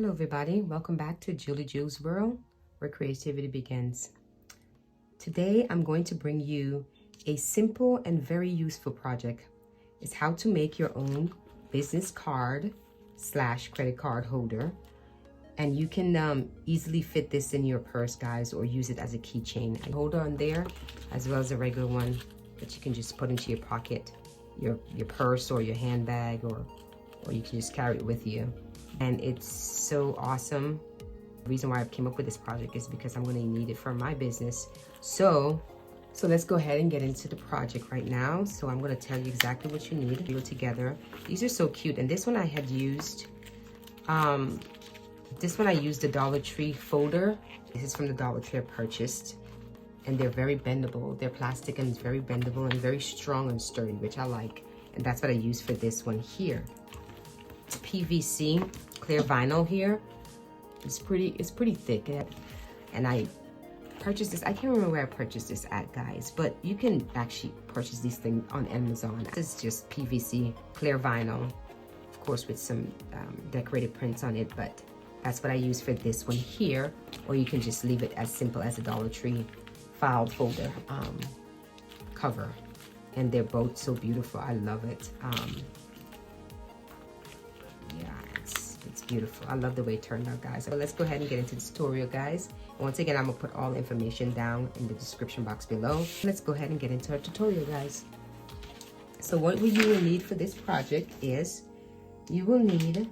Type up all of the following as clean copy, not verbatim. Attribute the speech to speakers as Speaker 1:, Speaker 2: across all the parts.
Speaker 1: Hello everybody, welcome back to Julie Jules World, where creativity begins. Today I'm going to bring you a simple and very useful project. It's how to make your own business card / credit card holder. And you can easily fit this in your purse, guys, or use it as a keychain. A holder on there, as well as a regular one that you can just put into your pocket, your purse or your handbag, or you can just carry it with you. And it's so awesome. The reason why I came up with this project is because I'm going to need it for my business. So let's go ahead and get into the project right now. So I'm going to tell you exactly what you need to do it together. These are so cute. And this one I had used, the Dollar Tree folder. This is from the Dollar Tree I purchased. And they're very bendable. They're plastic and it's very bendable and very strong and sturdy, which I like. And that's what I use for this one here. PVC clear vinyl here. It's pretty thick, and I purchased this. I can't remember where I purchased this at, guys, but you can actually purchase these things on Amazon. This is just PVC clear vinyl, of course, with some decorated prints on it, but that's what I use for this one here. Or you can just leave it as simple as a Dollar Tree file folder cover, and they're both so beautiful. I love it. It's beautiful. I love the way it turned out, guys. So let's go ahead and get into the tutorial, guys. And once again, I'm gonna put all the information down in the description box below. Let's go ahead and get into our tutorial, guys. So what you will need for this project is you will need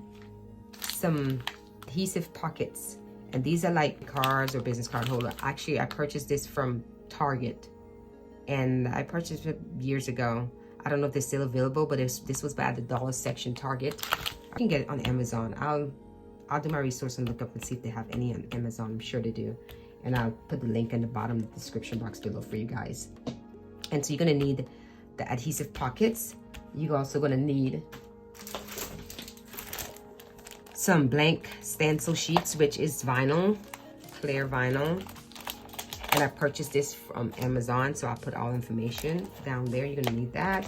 Speaker 1: some adhesive pockets, and these are like cards or business card holder. Actually, I purchased this from Target, and I purchased it years ago. I don't know if they're still available, but this was by the dollar section Target. I can get it on Amazon. I'll do my resource and look up and see if they have any on Amazon. I'm sure they do. And I'll put the link in the bottom of the description box below for you guys. And so you're gonna need the adhesive pockets. You're also gonna need some blank stencil sheets, which is vinyl, clear vinyl. And I purchased this from Amazon, so I'll put all information down there. You're gonna need that.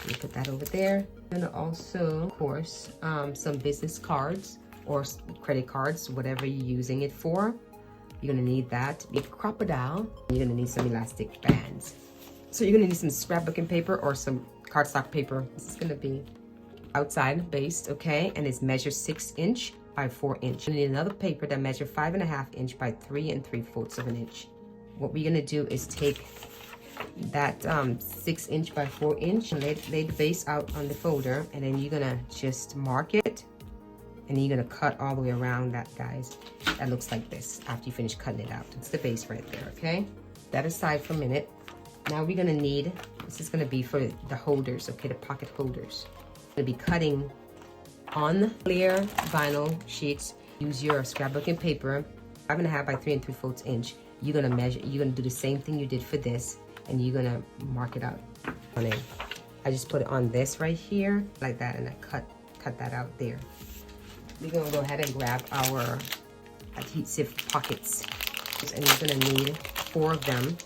Speaker 1: You put that over there. And also, of course, some business cards or credit cards, whatever you're using it for. You're gonna need that. You need a crocodile. You're gonna need some elastic bands. So you're gonna need some scrapbooking paper or some cardstock paper. This is gonna be outside based, okay? And it's measured 6 inch by 4 inch. You need another paper that measures 5.5 inch by 3 3/4 of an inch. What we're gonna do is take that 6 inch by 4 inch and lay the base out on the folder, and then you're gonna just mark it, and you're gonna cut all the way around that, guys. That looks like this after you finish cutting it out. It's the base right there, okay? That aside for a minute. Now we're gonna need, this is gonna be for the holders, okay, the pocket holders. I'm gonna be cutting on clear vinyl sheets. Use your scrapbooking paper, 5.5 by 3 3/4 inch. You're gonna measure, you're gonna do the same thing you did for this, and you're gonna mark it out on it. I just put it on this right here like that, and I cut that out there. We're gonna go ahead and grab our adhesive pockets, and you're gonna need 4 of them.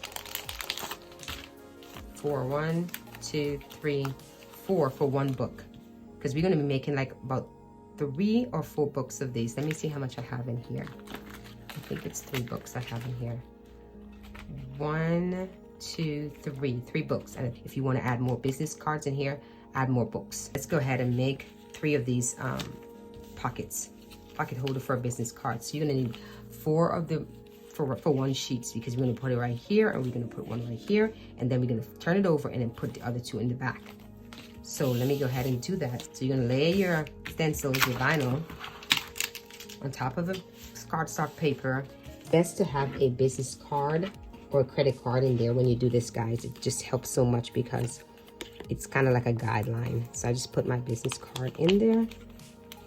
Speaker 1: 4, 1, 2, 3, 4 for one book, because we're gonna be making like about 3 or 4 books of these. Let me see how much I have in here. I think it's 3 books I have in here. 1, 2, 3 books. And if you want to add more business cards in here, add more books. Let's go ahead and make 3 of these pocket holder for a business card. So you're gonna need 4 of them for one sheet, because we're gonna put it right here, and we're gonna put one right here, and then we're gonna turn it over and then put the other 2 in the back. So let me go ahead and do that. So you're gonna lay your stencils, your vinyl, on top of a cardstock paper. Best to have a business card or a credit card in there when you do this, guys. It just helps so much because it's kind of like a guideline. So I just put my business card in there.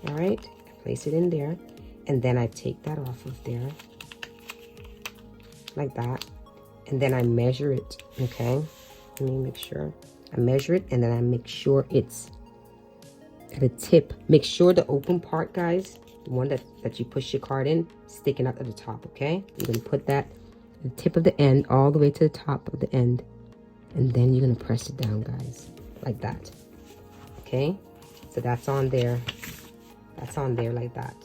Speaker 1: All right, place it in there, and then I take that off of there like that, and then I measure it. Okay, let me make sure I measure it, and then I make sure it's at the tip. Make sure the open part, guys, the one that you push your card in, sticking out at the top. Okay, you're gonna put that the tip of the end all the way to the top of the end, and then you're gonna press it down, guys, like that. Okay, so that's on there. That's on there like that.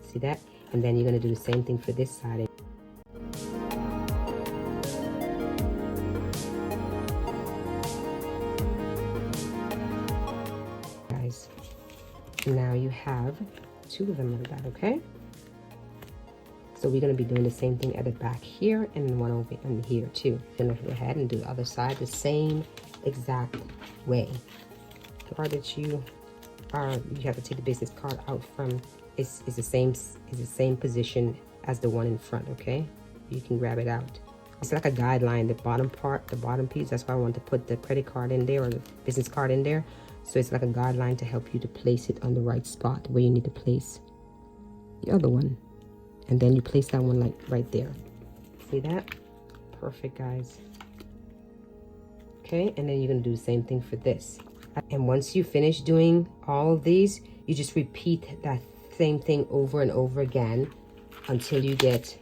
Speaker 1: See that? And then you're going to do the same thing for this side. Guys, now you have 2 of them like that, okay? So we're going to be doing the same thing at the back here and one over in here too. Then go ahead and do the other side the same exact way. The part that you have to take the business card out from is the same position as the one in front, okay? You can grab it out. It's like a guideline, the bottom part, the bottom piece. That's why I want to put the credit card in there or the business card in there. So it's like a guideline to help you to place it on the right spot where you need to place the other one. And then you place that one like right there. See that? Perfect, guys. Okay, and then you're gonna do the same thing for this. And once you finish doing all of these, you just repeat that same thing over and over again until you get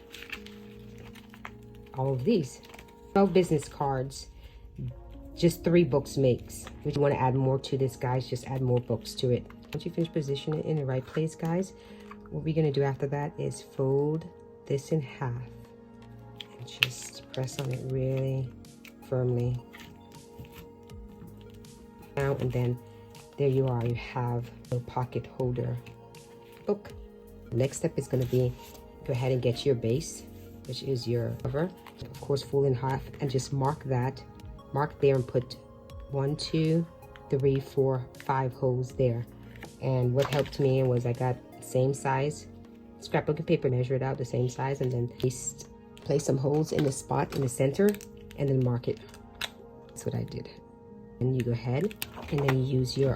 Speaker 1: all of these. 12 business cards, just 3 books makes. If you want to add more to this, guys, just add more books to it. Once you finish positioning it in the right place, guys, what we're going to do after that is fold this in half and just press on it really firmly. Now and then, there you are. You have a pocket holder book. Next step is going to be go ahead and get your base, which is your cover. Of course, fold in half and just mark that. Mark there and put 1, 2, 3, 4, 5 holes there. And what helped me was I got same size scrapbook and paper, measure it out the same size, and then place some holes in the spot in the center and then mark it. That's what I did. And you go ahead and then you use your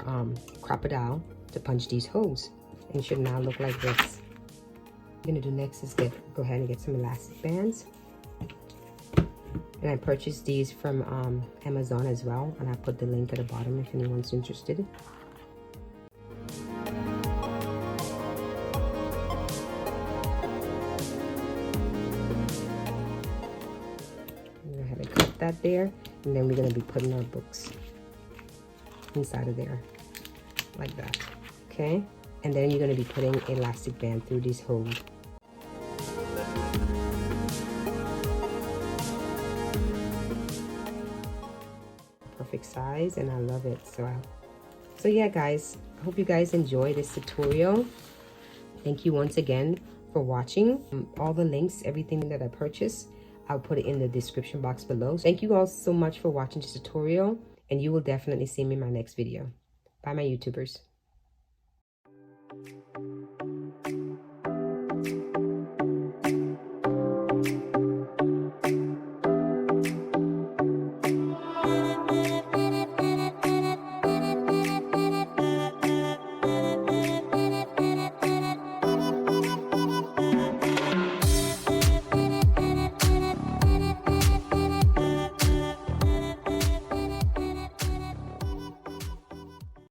Speaker 1: Crop-A-Dile to punch these holes, and it should now look like this. What I'm gonna do next is go ahead and get some elastic bands, and I purchased these from Amazon as well, and I put the link at the bottom if anyone's interested. Go ahead and cut that there, and then we're going to be putting our books inside of there like that, okay? And then you're going to be putting elastic band through these holes. Perfect size, and I love it. So yeah, guys, I hope you guys enjoy this tutorial. Thank you once again for watching. All the links, everything that I purchased, I'll put it in the description box below. Thank you all so much for watching this tutorial, and you will definitely see me in my next video. Bye, my YouTubers.